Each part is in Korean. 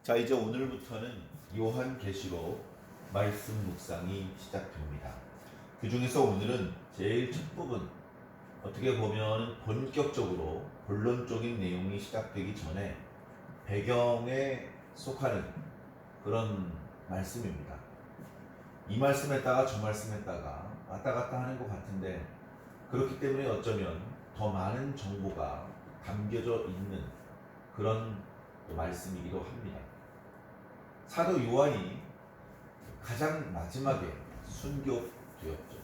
자, 이제 오늘부터는 요한계시록 말씀 묵상이 시작됩니다. 그 중에서 오늘은 제일 첫 부분, 어떻게 보면 본격적으로 본론적인 내용이 시작되기 전에 배경에 속하는 그런 말씀입니다. 이 말씀에다가 저 말씀에다가 왔다 갔다 하는 것 같은데, 그렇기 때문에 어쩌면 더 많은 정보가 담겨져 있는 그런 말씀이기도 합니다. 사도 요한이 가장 마지막에 순교되었죠.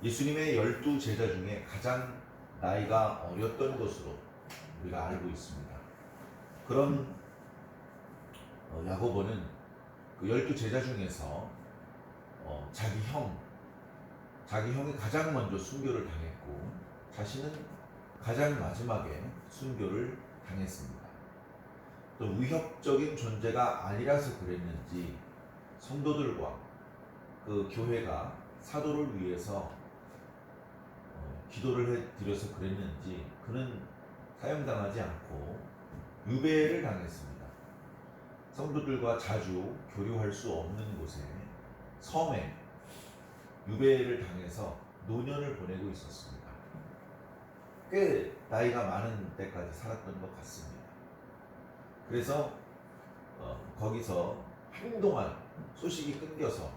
예수님의 12 제자 중에 가장 나이가 어렸던 것으로 우리가 알고 있습니다. 그런 야고보는 그 12 제자 중에서 자기 형이 가장 먼저 순교를 당했고 자신은 가장 마지막에 순교를 당했습니다. 또 위협적인 존재가 아니라서 그랬는지 성도들과 그 교회가 사도를 위해서 기도를 해드려서 그랬는지 그는 사형당하지 않고 유배를 당했습니다. 성도들과 자주 교류할 수 없는 곳에 섬에 유배를 당해서 노년을 보내고 있었습니다. 꽤 나이가 많은 때까지 살았던 것 같습니다. 그래서 거기서 한동안 소식이 끊겨서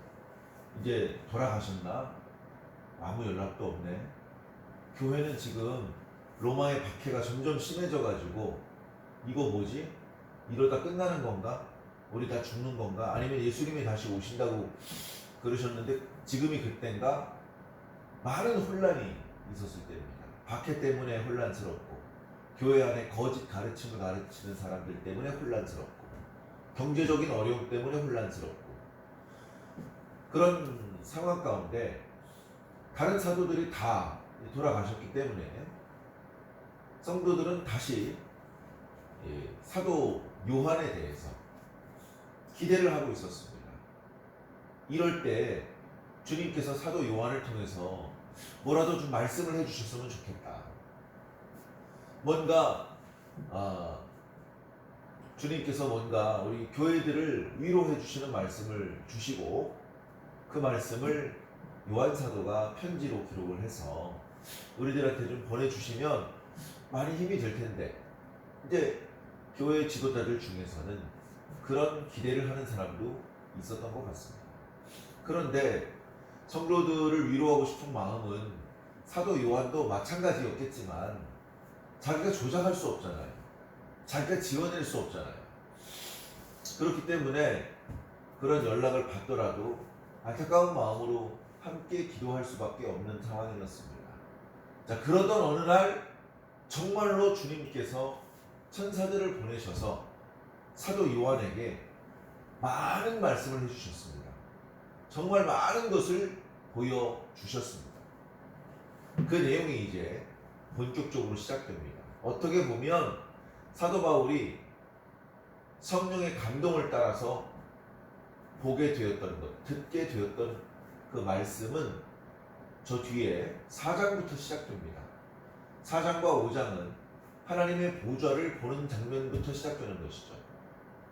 이제 돌아가셨나? 아무 연락도 없네. 교회는 지금 로마의 박해가 점점 심해져가지고 이거 뭐지? 이러다 끝나는 건가? 우리 다 죽는 건가? 아니면 예수님이 다시 오신다고 그러셨는데 지금이 그때인가? 많은 혼란이 있었을 때입니다. 박해 때문에 혼란스럽고 교회 안에 거짓 가르침을 가르치는 사람들 때문에 혼란스럽고 경제적인 어려움 때문에 혼란스럽고 그런 상황 가운데 다른 사도들이 다 돌아가셨기 때문에 성도들은 다시 사도 요한에 대해서 기대를 하고 있었습니다. 이럴 때 주님께서 사도 요한을 통해서 뭐라도 좀 말씀을 해주셨으면 좋겠다. 뭔가 주님께서 뭔가 우리 교회들을 위로해 주시는 말씀을 주시고 그 말씀을 요한 사도가 편지로 기록을 해서 우리들한테 좀 보내주시면 많이 힘이 될 텐데, 이제 교회 지도자들 중에서는 그런 기대를 하는 사람도 있었던 것 같습니다. 그런데 성도들을 위로하고 싶은 마음은 사도 요한도 마찬가지였겠지만 자기가 조작할 수 없잖아요. 자기가 지어낼 수 없잖아요. 그렇기 때문에 그런 연락을 받더라도 안타까운 마음으로 함께 기도할 수밖에 없는 상황이었습니다. 자, 그러던 어느 날 정말로 주님께서 천사들을 보내셔서 사도 요한에게 많은 말씀을 해주셨습니다. 정말 많은 것을 보여주셨습니다. 그 내용이 이제 본격적으로 시작됩니다. 어떻게 보면 사도 바울이 성령의 감동을 따라서 보게 되었던 것, 듣게 되었던 그 말씀은 저 뒤에 4장부터 시작됩니다. 4장과 5장은 하나님의 보좌를 보는 장면부터 시작되는 것이죠.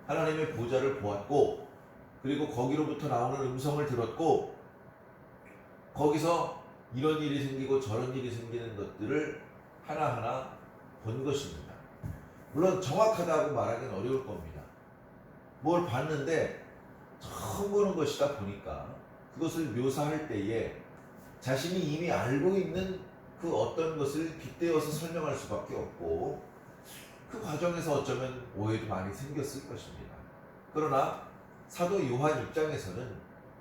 하나님의 보좌를 보았고, 그리고 거기로부터 나오는 음성을 들었고, 거기서 이런 일이 생기고 저런 일이 생기는 것들을 하나하나 본 것입니다. 물론 정확하다고 말하기는 어려울 겁니다. 뭘 봤는데 처음 보는 것이다 보니까 그것을 묘사할 때에 자신이 이미 알고 있는 그 어떤 것을 빗대어서 설명할 수밖에 없고 그 과정에서 어쩌면 오해도 많이 생겼을 것입니다. 그러나 사도 요한 입장에서는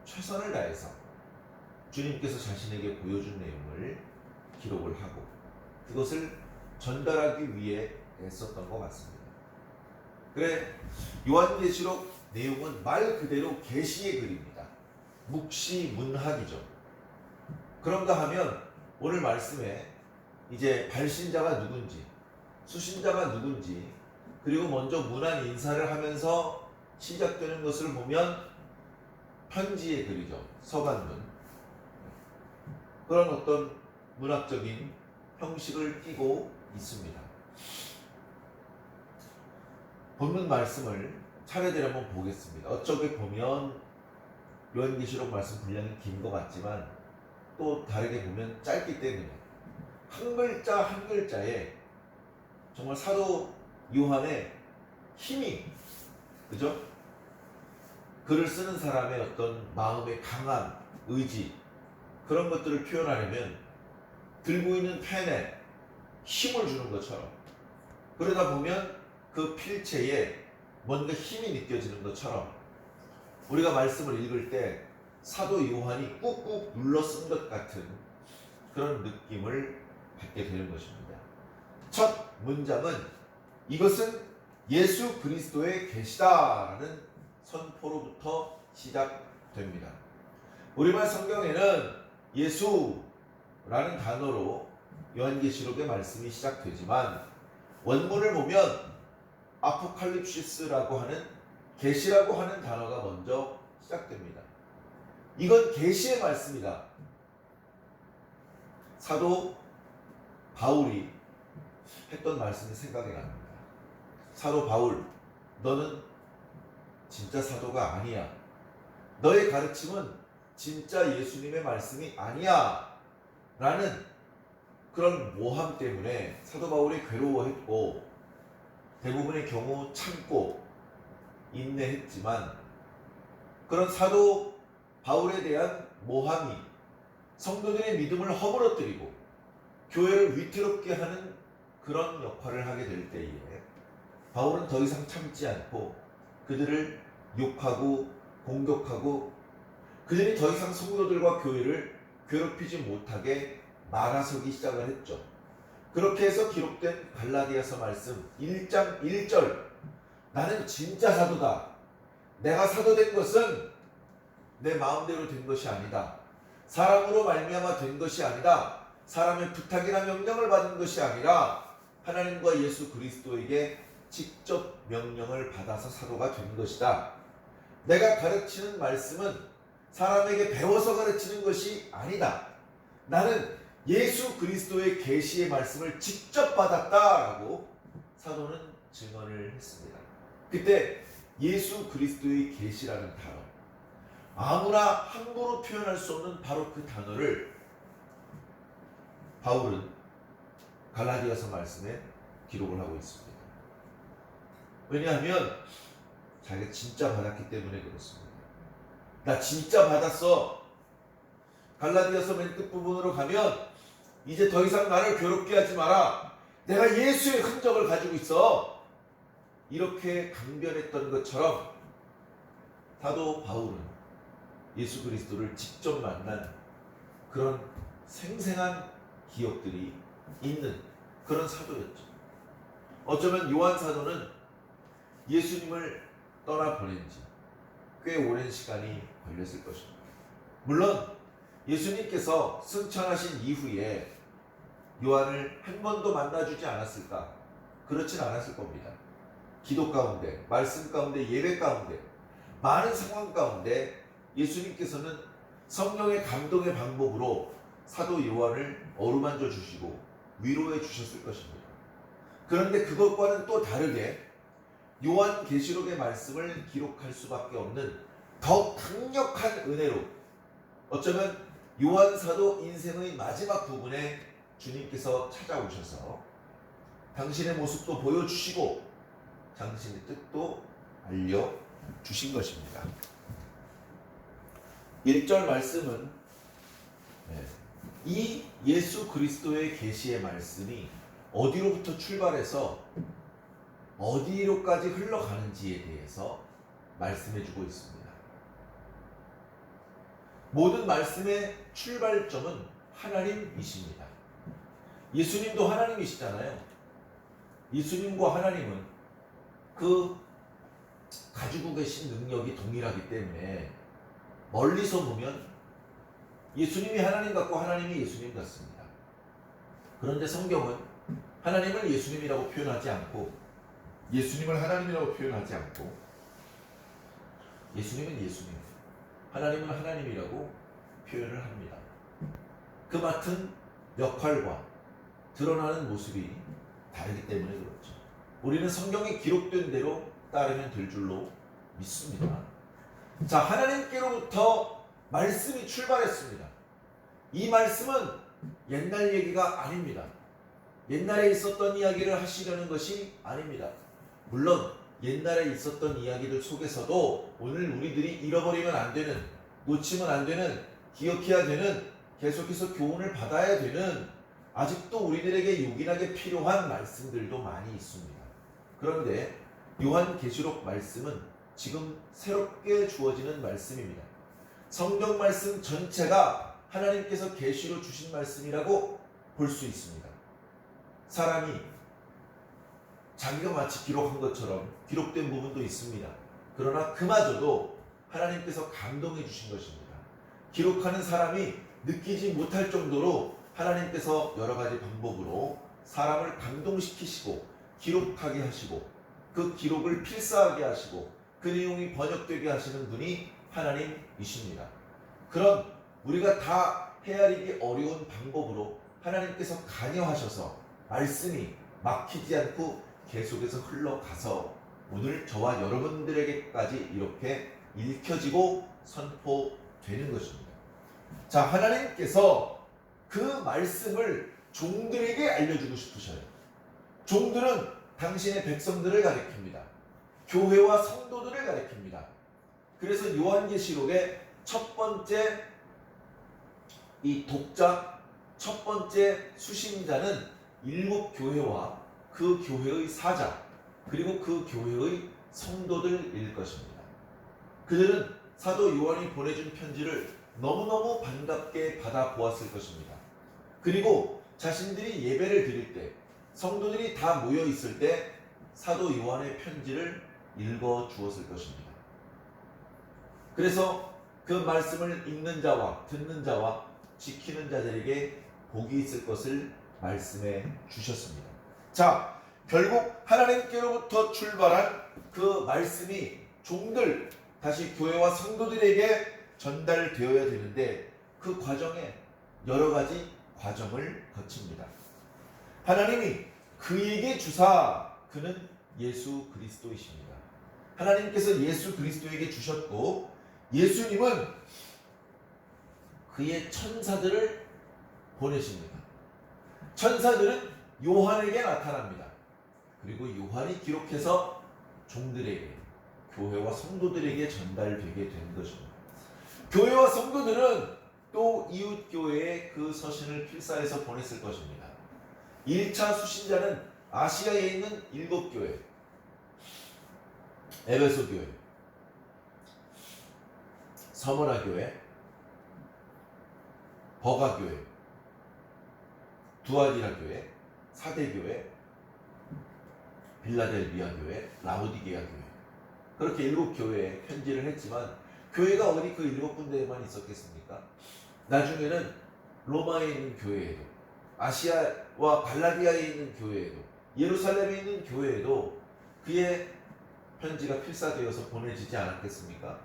최선을 다해서 주님께서 자신에게 보여준 내용을 기록을 하고 그것을 전달하기 위해 애썼던 것 같습니다. 그래, 요한계시록 내용은 말 그대로 계시의 글입니다. 묵시문학이죠. 그런가 하면 오늘 말씀에 이제 발신자가 누군지, 수신자가 누군지, 그리고 먼저 문안 인사를 하면서 시작되는 것을 보면 편지의 글이죠. 서간문. 그런 어떤 문학적인 형식을 띠고 있습니다. 본문 말씀을 차례대로 한번 보겠습니다. 어쩌게 보면 요한계시록 말씀 분량이 긴 것 같지만 또 다르게 보면 짧기 때문에 한 글자 한 글자에 정말 사도 요한의 힘이, 그죠? 글을 쓰는 사람의 어떤 마음의 강한 의지, 그런 것들을 표현하려면 들고 있는 펜에 힘을 주는 것처럼, 그러다 보면 그 필체에 뭔가 힘이 느껴지는 것처럼 우리가 말씀을 읽을 때 사도 요한이 꾹꾹 눌러 쓴 것 같은 그런 느낌을 받게 되는 것입니다. 첫 문장은 이것은 예수 그리스도의 계시다라는 선포로부터 시작됩니다. 우리말 성경에는 예수라는 단어로 요한계시록의 말씀이 시작되지만 원문을 보면 아포칼립시스라고 하는 계시라고 하는 단어가 먼저 시작됩니다. 이건 계시의 말씀이다. 사도 바울이 했던 말씀이 생각이 납니다. 사도 바울, 너는 진짜 사도가 아니야. 너의 가르침은 진짜 예수님의 말씀이 아니야. 라는 그런 모함 때문에 사도 바울이 괴로워했고 대부분의 경우 참고 인내했지만 그런 사도 바울에 대한 모함이 성도들의 믿음을 허물어뜨리고 교회를 위태롭게 하는 그런 역할을 하게 될 때에 바울은 더 이상 참지 않고 그들을 욕하고 공격하고 그들이 더 이상 성도들과 교회를 괴롭히지 못하게 막아서기 시작을 했죠. 그렇게 해서 기록된 갈라디아서 말씀 1장 1절, 나는 진짜 사도다. 내가 사도된 것은 내 마음대로 된 것이 아니다. 사람으로 말미암아 된 것이 아니다. 사람의 부탁이나 명령을 받은 것이 아니라 하나님과 예수 그리스도에게 직접 명령을 받아서 사도가 된 것이다. 내가 가르치는 말씀은 사람에게 배워서 가르치는 것이 아니다. 나는 예수 그리스도의 계시의 말씀을 직접 받았다라고 사도는 증언을 했습니다. 그때 예수 그리스도의 계시라는 단어, 아무나 함부로 표현할 수 없는 바로 그 단어를 바울은 갈라디아서 말씀에 기록을 하고 있습니다. 왜냐하면 자기가 진짜 받았기 때문에 그렇습니다. 나 진짜 받았어. 갈라디아서 맨 끝부분으로 가면 이제 더 이상 나를 괴롭게 하지 마라. 내가 예수의 흔적을 가지고 있어. 이렇게 강변했던 것처럼 사도 바울은 예수 그리스도를 직접 만난 그런 생생한 기억들이 있는 그런 사도였죠. 어쩌면 요한 사도는 예수님을 떠나보낸 지 꽤 오랜 시간이 걸렸을 것입니다. 물론 예수님께서 승천하신 이후에 요한을 한 번도 만나주지 않았을까? 그렇진 않았을 겁니다. 기도 가운데, 말씀 가운데, 예배 가운데, 많은 상황 가운데 예수님께서는 성령의 감동의 방법으로 사도 요한을 어루만져 주시고 위로해 주셨을 것입니다. 그런데 그것과는 또 다르게 요한계시록의 말씀을 기록할 수밖에 없는 더욱 강력한 은혜로, 어쩌면 요한 사도 인생의 마지막 부분에 주님께서 찾아오셔서 당신의 모습도 보여주시고 당신의 뜻도 알려주신 것입니다. 1절 말씀은 이 예수 그리스도의 계시의 말씀이 어디로부터 출발해서 어디로까지 흘러가는지에 대해서 말씀해주고 있습니다. 모든 말씀의 출발점은 하나님이십니다. 예수님도 하나님이시잖아요. 예수님과 하나님은 그 가지고 계신 능력이 동일하기 때문에 멀리서 보면 예수님이 하나님 같고 하나님이 예수님 같습니다. 그런데 성경은 하나님을 예수님이라고 표현하지 않고 예수님을 하나님이라고 표현하지 않고 예수님은 예수님, 하나님은 하나님이라고 표현을 합니다. 그 맡은 역할과 드러나는 모습이 다르기 때문에 그렇죠. 우리는 성경에 기록된 대로 따르면 될 줄로 믿습니다. 자, 하나님께로부터 말씀이 출발했습니다. 이 말씀은 옛날 얘기가 아닙니다. 옛날에 있었던 이야기를 하시려는 것이 아닙니다. 물론 옛날에 있었던 이야기들 속에서도 오늘 우리들이 잃어버리면 안 되는, 놓치면 안 되는, 기억해야 되는, 계속해서 교훈을 받아야 되는, 아직도 우리들에게 요긴하게 필요한 말씀들도 많이 있습니다. 그런데 요한계시록 말씀은 지금 새롭게 주어지는 말씀입니다. 성경 말씀 전체가 하나님께서 계시로 주신 말씀이라고 볼 수 있습니다. 사람이 자기가 마치 기록한 것처럼 기록된 부분도 있습니다. 그러나 그마저도 하나님께서 감동해 주신 것입니다. 기록하는 사람이 느끼지 못할 정도로 하나님께서 여러 가지 방법으로 사람을 감동시키시고 기록하게 하시고 그 기록을 필사하게 하시고 그 내용이 번역되게 하시는 분이 하나님이십니다. 그런 우리가 다 헤아리기 어려운 방법으로 하나님께서 관여하셔서 말씀이 막히지 않고 계속해서 흘러가서 오늘 저와 여러분들에게까지 이렇게 읽혀지고 선포되는 것입니다. 자, 하나님께서 그 말씀을 종들에게 알려주고 싶으셔요. 종들은 당신의 백성들을 가리킵니다. 교회와 성도들을 가리킵니다. 그래서 요한계시록의 첫 번째 이 독자, 첫 번째 수신자는 7교회와 그 교회의 사자, 그리고 그 교회의 성도들일 것입니다. 그들은 사도 요한이 보내준 편지를 너무너무 반갑게 받아보았을 것입니다. 그리고 자신들이 예배를 드릴 때, 성도들이 다 모여 있을 때 사도 요한의 편지를 읽어 주었을 것입니다. 그래서 그 말씀을 읽는 자와 듣는 자와 지키는 자들에게 복이 있을 것을 말씀해 주셨습니다. 자, 결국 하나님께로부터 출발한 그 말씀이 종들, 다시 교회와 성도들에게 전달되어야 되는데 그 과정에 여러 가지 과정을 거칩니다. 하나님이 그에게 주사, 그는 예수 그리스도이십니다. 하나님께서 예수 그리스도에게 주셨고 예수님은 그의 천사들을 보내십니다. 천사들은 요한에게 나타납니다. 그리고 요한이 기록해서 종들에게, 교회와 성도들에게 전달되게 된 것입니다. 교회와 성도들은 또 이웃교회에 그 서신을 필사해서 보냈을 것입니다. 1차 수신자는 아시아에 있는 7교회, 에베소교회, 서머나교회, 버가교회, 두아디라교회, 사대교회, 빌라델비아교회, 라오디게아교회, 그렇게 7교회에 편지를 했지만 교회가 어디 그 7군데에만 있었겠습니까? 나중에는 로마에 있는 교회에도, 아시아와 갈라디아에 있는 교회에도, 예루살렘에 있는 교회에도 그의 편지가 필사되어서 보내지지 않았겠습니까?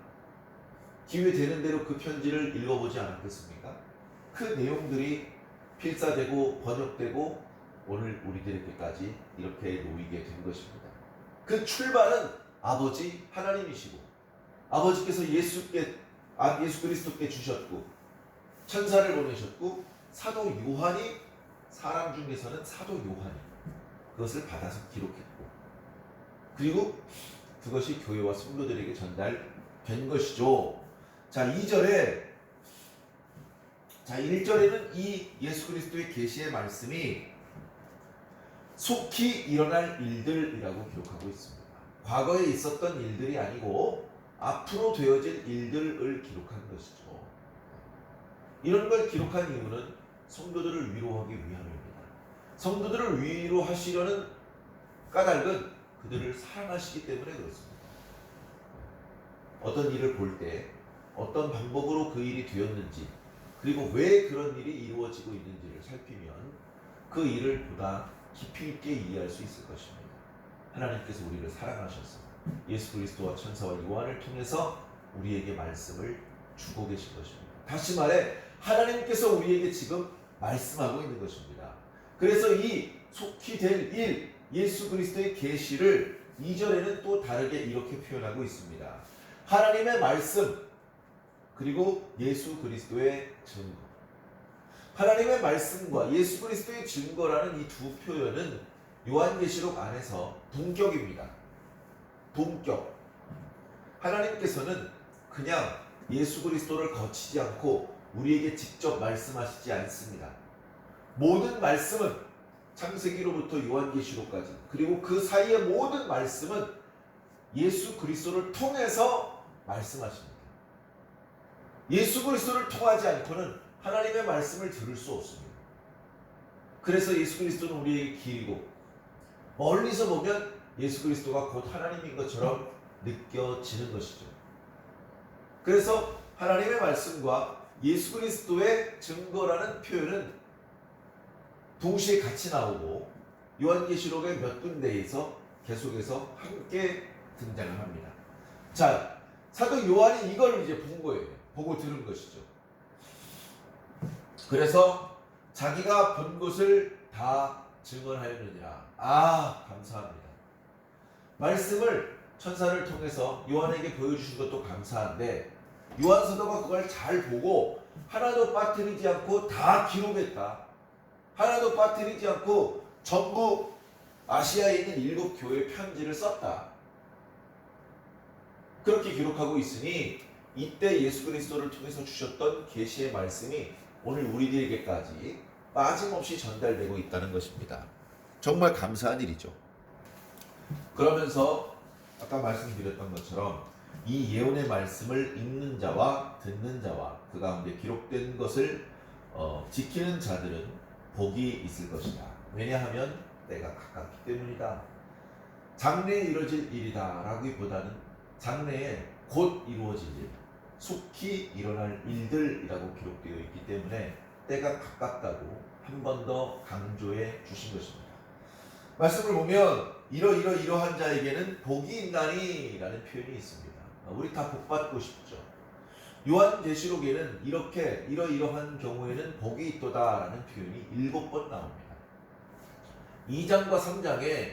기회 되는 대로 그 편지를 읽어보지 않았겠습니까? 그 내용들이 필사되고 번역되고 오늘 우리들에게까지 이렇게 놓이게 된 것입니다. 그 출발은 아버지 하나님이시고 아버지께서 예수 그리스도께 주셨고 천사를 보내셨고 사도 요한이, 사람 중에서는 사도 요한이 그것을 받아서 기록했고 그리고 그것이 교회와 성도들에게 전달된 것이죠. 자, 1절에는 이 예수 그리스도의 계시의 말씀이 속히 일어날 일들이라고 기록하고 있습니다. 과거에 있었던 일들이 아니고 앞으로 되어질 일들을 기록한 것이죠. 이런 걸 기록한 이유는 성도들을 위로하기 위함입니다. 성도들을 위로하시려는 까닭은 그들을 사랑하시기 때문에 그렇습니다. 어떤 일을 볼 때 어떤 방법으로 그 일이 되었는지, 그리고 왜 그런 일이 이루어지고 있는지를 살피면 그 일을 보다 깊이 있게 이해할 수 있을 것입니다. 하나님께서 우리를 사랑하셔서 예수 그리스도와 천사와 요한을 통해서 우리에게 말씀을 주고 계신 것입니다. 다시 말해 하나님께서 우리에게 지금 말씀하고 있는 것입니다. 그래서 이 속히 될 일, 예수 그리스도의 계시를 2절에는 또 다르게 이렇게 표현하고 있습니다. 하나님의 말씀 그리고 예수 그리스도의 증거. 하나님의 말씀과 예수 그리스도의 증거라는 이 두 표현은 요한계시록 안에서 동격입니다. 동격. 하나님께서는 그냥 예수 그리스도를 거치지 않고 우리에게 직접 말씀하시지 않습니다. 모든 말씀은 창세기로부터 요한계시록까지 그리고 그 사이의 모든 말씀은 예수 그리스도를 통해서 말씀하십니다. 예수 그리스도를 통하지 않고는 하나님의 말씀을 들을 수 없습니다. 그래서 예수 그리스도는 우리에게 길이고 멀리서 보면 예수 그리스도가 곧 하나님인 것처럼 느껴지는 것이죠. 그래서 하나님의 말씀과 예수 그리스도의 증거라는 표현은 동시에 같이 나오고 요한계시록의 몇 군데에서 계속해서 함께 등장을 합니다. 자, 사도 요한이 이걸 이제 본 거예요. 보고 들은 것이죠. 그래서 자기가 본 것을 다 증언하였느니라. 감사합니다. 말씀을 천사를 통해서 요한에게 보여주신 것도 감사한데 요한 사도가 그걸 잘 보고 하나도 빠뜨리지 않고 다 기록했다. 하나도 빠뜨리지 않고 전부 아시아에 있는 7 교회 편지를 썼다. 그렇게 기록하고 있으니 이때 예수 그리스도를 통해서 주셨던 계시의 말씀이 오늘 우리들에게까지 빠짐없이 전달되고 있다는 것입니다. 정말 감사한 일이죠. 그러면서 아까 말씀드렸던 것처럼 이 예언의 말씀을 읽는 자와 듣는 자와 그 가운데 기록된 것을 지키는 자들은 복이 있을 것이다. 왜냐하면 때가 가깝기 때문이다. 장래에 이루어질 일이다 라기보다는 장래에 곧 이루어질 일, 속히 일어날 일들이라고 기록되어 있기 때문에 때가 가깝다고 한 번 더 강조해 주신 것입니다. 말씀을 보면 이러한 자에게는 복이 있나니 라는 표현이 있습니다. 우리 다 복받고 싶죠. 요한계시록에는 이렇게 이러한 경우에는 복이 있도다 라는 표현이 7번 나옵니다. 2장과 3장에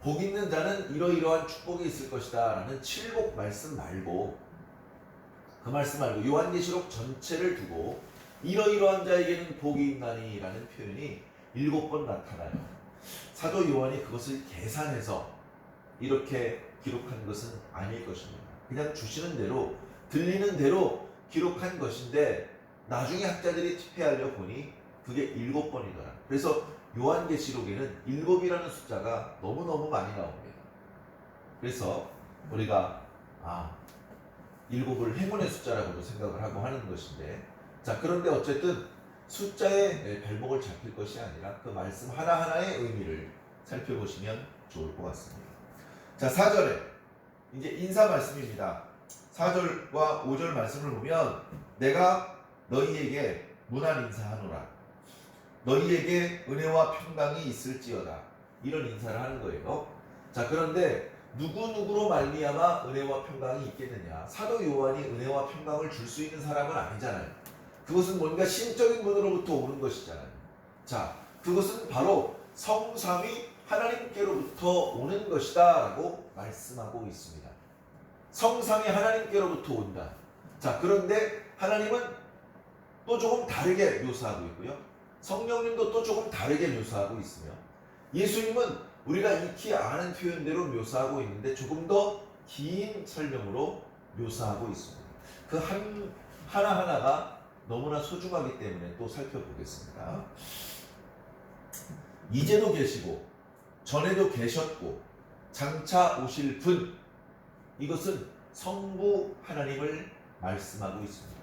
복 있는 자는 이러한 축복이 있을 것이다 라는 7복 말씀 말고 그 말씀 말고 요한계시록 전체를 두고 이러한 자에게는 복이 있나니 라는 표현이 7번 나타나요. 사도 요한이 그것을 계산해서 이렇게 기록한 것은 아닐 것입니다. 그냥 주시는 대로 들리는 대로 기록한 것인데 나중에 학자들이 집회하려 보니 그게 7번이더라. 그래서 요한계시록에는 7이라는 숫자가 너무너무 많이 나옵니다. 그래서 우리가 7을 행운의 숫자라고도 생각을 하고 하는 것인데, 자, 그런데 어쨌든 숫자에 발목을 잡힐 것이 아니라 그 말씀 하나하나의 의미를 살펴보시면 좋을 것 같습니다. 자, 4절에 이제 인사 말씀입니다. 4절과 5절 말씀을 보면 내가 너희에게 문안 인사하노라. 너희에게 은혜와 평강이 있을지어다. 이런 인사를 하는 거예요. 자, 그런데 누구누구로 말미암아 은혜와 평강이 있겠느냐? 사도 요한이 은혜와 평강을 줄 수 있는 사람은 아니잖아요. 그것은 뭔가 신적인 분으로부터 오는 것이잖아요. 자, 그것은 바로 성삼위 하나님께로부터 오는 것이다 라고 말씀하고 있습니다. 성삼위 하나님께로부터 온다. 자, 그런데 하나님은 또 조금 다르게 묘사하고 있고요. 성령님도 또 조금 다르게 묘사하고 있으며 예수님은 우리가 익히 아는 표현대로 묘사하고 있는데 조금 더 긴 설명으로 묘사하고 있습니다. 그 하나하나가 너무나 소중하기 때문에 또 살펴보겠습니다. 이제도 계시고 전에도 계셨고 장차 오실 분, 이것은 성부 하나님을 말씀하고 있습니다.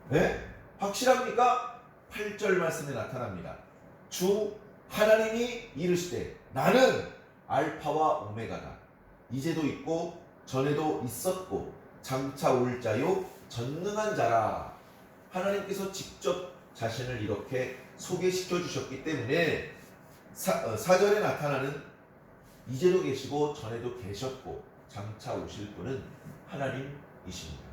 네? 확실합니까? 8절 말씀에 나타납니다. 주 하나님이 이르시되 나는 알파와 오메가다. 이제도 있고 전에도 있었고 장차 올 자요 전능한 자라. 하나님께서 직접 자신을 이렇게 소개시켜 주셨기 때문에 4절에 나타나는 이제도 계시고 전에도 계셨고 장차 오실 분은 하나님이십니다.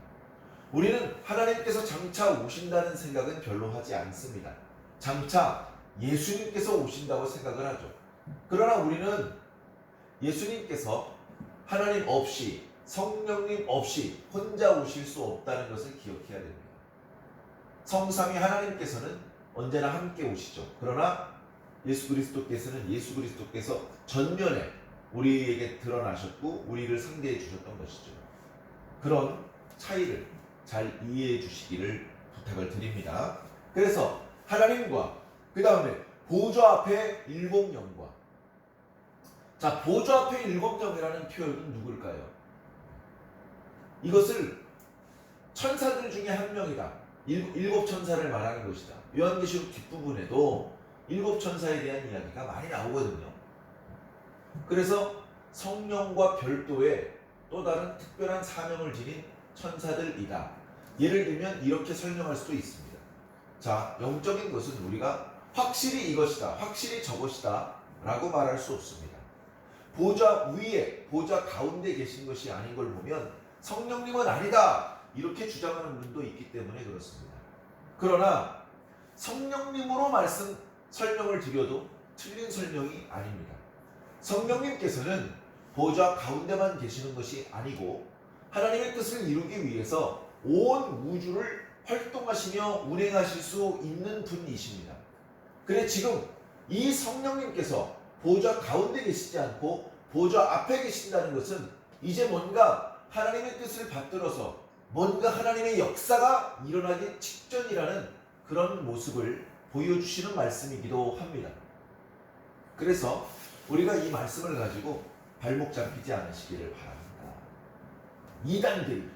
우리는 하나님께서 장차 오신다는 생각은 별로 하지 않습니다. 장차 예수님께서 오신다고 생각을 하죠. 그러나 우리는 예수님께서 하나님 없이, 성령님 없이 혼자 오실 수 없다는 것을 기억해야 됩니다. 성삼위 하나님께서는 언제나 함께 오시죠. 그러나 예수 그리스도께서 전면에 우리에게 드러나셨고 우리를 상대해 주셨던 것이죠. 그런 차이를 잘 이해해 주시기를 부탁을 드립니다. 그래서 하나님과 그 다음에 보좌 앞에 일곱 영과, 자, 보좌 앞에 일곱 영이라는 표현은 누굴까요? 이것을 천사들 중에 한 명이다. 일곱 천사를 말하는 것이다. 요한계시록 뒷부분에도 일곱 천사에 대한 이야기가 많이 나오거든요. 그래서 성령과 별도의 또 다른 특별한 사명을 지닌 천사들이다. 예를 들면 이렇게 설명할 수도 있습니다. 자, 영적인 것은 우리가 확실히 이것이다, 확실히 저것이다 라고 말할 수 없습니다. 보좌 위에, 보좌 가운데 계신 것이 아닌 걸 보면 성령님은 아니다 이렇게 주장하는 분도 있기 때문에 그렇습니다. 그러나 성령님으로 설명을 드려도 틀린 설명이 아닙니다. 성령님께서는 보좌 가운데만 계시는 것이 아니고 하나님의 뜻을 이루기 위해서 온 우주를 활동하시며 운행하실 수 있는 분이십니다. 그래 지금 이 성령님께서 보좌 가운데 계시지 않고 보좌 앞에 계신다는 것은 이제 뭔가 하나님의 뜻을 받들어서 뭔가 하나님의 역사가 일어나기 직전이라는 그런 모습을 보여주시는 말씀이기도 합니다. 그래서 우리가 이 말씀을 가지고 발목 잡히지 않으시기를 바랍니다. 이단들이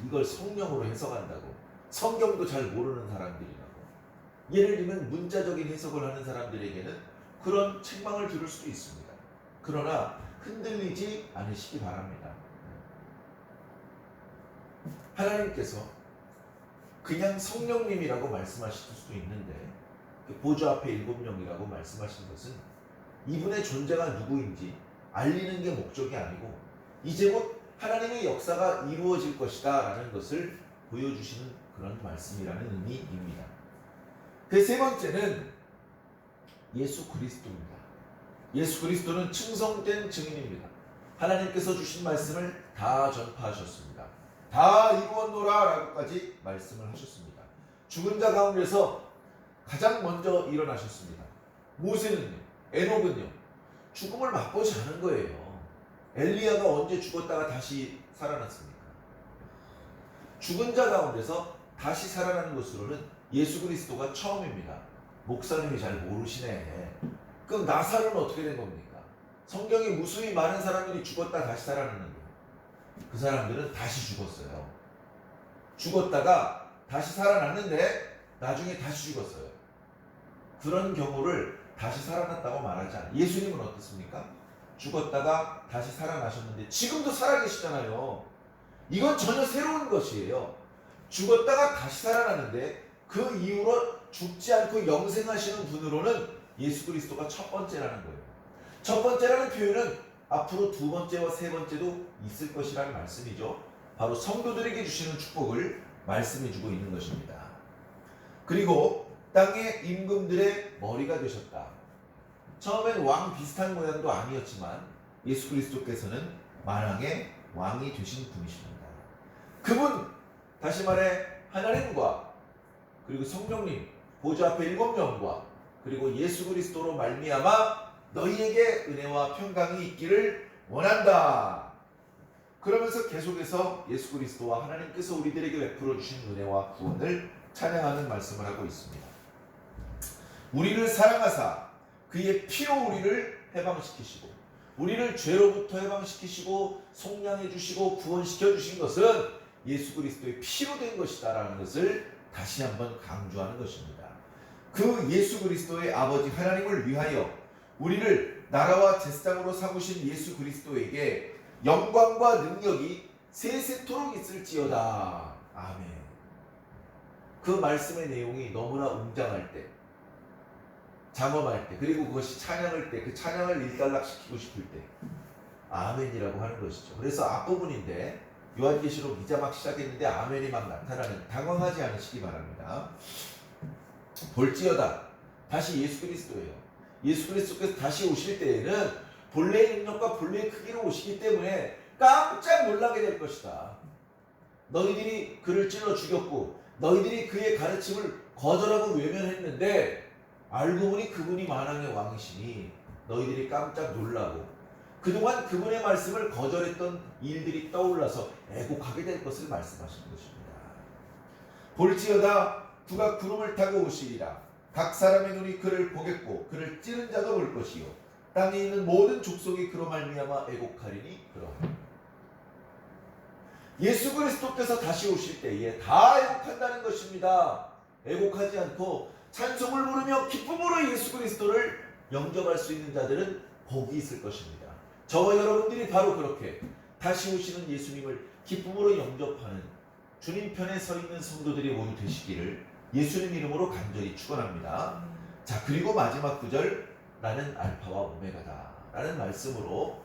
이걸 성령으로 해석한다고, 성경도 잘 모르는 사람들이라고, 예를 들면 문자적인 해석을 하는 사람들에게는 그런 책망을 들을 수도 있습니다. 그러나 흔들리지 않으시기 바랍니다. 하나님께서 그냥 성령님이라고 말씀하실 수도 있는데 보좌 앞에 일곱 영이라고 말씀하신 것은 이분의 존재가 누구인지 알리는 게 목적이 아니고 이제 곧 하나님의 역사가 이루어질 것이다 라는 것을 보여주시는 그런 말씀이라는 의미입니다. 그 세 번째는 예수 그리스도입니다. 예수 그리스도는 충성된 증인입니다. 하나님께서 주신 말씀을 다 전파하셨습니다. 다 이루었노라 라고까지 말씀을 하셨습니다. 죽은 자 가운데서 가장 먼저 일어나셨습니다. 모세는요, 에녹은요, 죽음을 맛보지 않은 거예요. 엘리야가 언제 죽었다가 다시 살아났습니까? 죽은 자 가운데서 다시 살아나는 것으로는 예수 그리스도가 처음입니다. 목사님이 잘 모르시네. 그럼 나사로는 어떻게 된 겁니까? 성경에 무수히 많은 사람들이 죽었다 다시 살아났는데 그 사람들은 다시 죽었어요. 죽었다가 다시 살아났는데 나중에 다시 죽었어요. 그런 경우를 다시 살아났다고 말하지 않아요. 예수님은 어떻습니까? 죽었다가 다시 살아나셨는데 지금도 살아계시잖아요. 이건 전혀 새로운 것이에요. 죽었다가 다시 살아나는데 그 이후로 죽지 않고 영생하시는 분으로는 예수 그리스도가 첫 번째라는 거예요. 첫 번째라는 표현은 앞으로 두 번째와 세 번째도 있을 것이라는 말씀이죠. 바로 성도들에게 주시는 축복을 말씀해주고 있는 것입니다. 그리고 땅의 임금들의 머리가 되셨다. 처음엔 왕 비슷한 모양도 아니었지만 예수 그리스도께서는 만왕의 왕이 되신 분이십니다. 그분, 다시 말해 하나님과 그리고 성령님, 보좌 앞에 일곱 영과 그리고 예수 그리스도로 말미암아 너희에게 은혜와 평강이 있기를 원한다. 그러면서 계속해서 예수 그리스도와 하나님께서 우리들에게 베풀어 주신 은혜와 구원을 찬양하는 말씀을 하고 있습니다. 우리를 사랑하사 그의 피로 우리를 해방시키시고 우리를 죄로부터 해방시키시고 속량해 주시고 구원시켜 주신 것은 예수 그리스도의 피로 된 것이다 라는 것을 다시 한번 강조하는 것입니다. 그 예수 그리스도의 아버지 하나님을 위하여 우리를 나라와 제사장으로 삼으신 예수 그리스도에게 영광과 능력이 세세토록 있을지어다. 아멘. 그 말씀의 내용이 너무나 웅장할 때, 장엄할 때, 그리고 그것이 찬양할 때, 그 찬양을 일단락시키고 싶을 때 아멘이라고 하는 것이죠. 그래서 앞부분인데 요한계시록 이제 막 시작했는데 아멘이 막 나타나는, 당황하지 않으시기 바랍니다. 볼지어다. 다시 예수 그리스도예요. 예수 그리스도께서 다시 오실 때에는 본래의 능력과 본래의 크기로 오시기 때문에 깜짝 놀라게 될 것이다. 너희들이 그를 찔러 죽였고 너희들이 그의 가르침을 거절하고 외면했는데 알고 보니 그분이 만왕의 왕이시니 너희들이 깜짝 놀라고 그동안 그분의 말씀을 거절했던 일들이 떠올라서 애곡하게 될 것을 말씀하신 것입니다. 볼지어다 그가 구름을 타고 오시리라. 각 사람의 눈이 그를 보겠고 그를 찌른 자도 볼 것이요 땅에 있는 모든 족속이 그로 말미암아 애곡하리니 그러하니. 예수 그리스도께서 다시 오실 때에 다 애곡한다는 것입니다. 애곡하지 않고 찬송을 부르며 기쁨으로 예수 그리스도를 영접할 수 있는 자들은 복이 있을 것입니다. 저와 여러분들이 바로 그렇게 다시 오시는 예수님을 기쁨으로 영접하는 주님 편에 서 있는 성도들이 모두 되시기를 예수님 이름으로 간절히 축원합니다. 자, 그리고 마지막 구절, 나는 알파와 오메가다 라는 말씀으로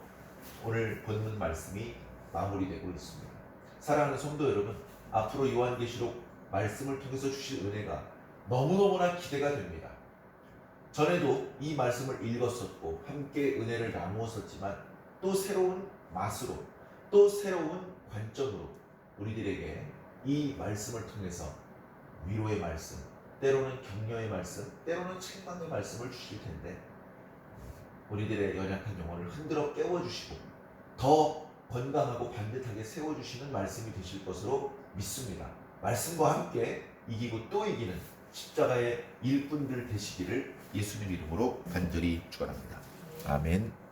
오늘 본문 말씀이 마무리되고 있습니다. 사랑하는 성도 여러분, 앞으로 요한계시록 말씀을 통해서 주실 은혜가 너무너무나 기대가 됩니다. 전에도 이 말씀을 읽었었고 함께 은혜를 나누었었지만 또 새로운 맛으로 또 새로운 관점으로 우리들에게 이 말씀을 통해서 위로의 말씀, 때로는 격려의 말씀, 때로는 책망의 말씀을 주실 텐데 우리들의 연약한 영혼을 흔들어 깨워주시고 더 건강하고 반듯하게 세워주시는 말씀이 되실 것으로 믿습니다. 말씀과 함께 이기고 또 이기는 십자가의 일꾼들 되시기를 예수님 이름으로 간절히 축원합니다. 아멘.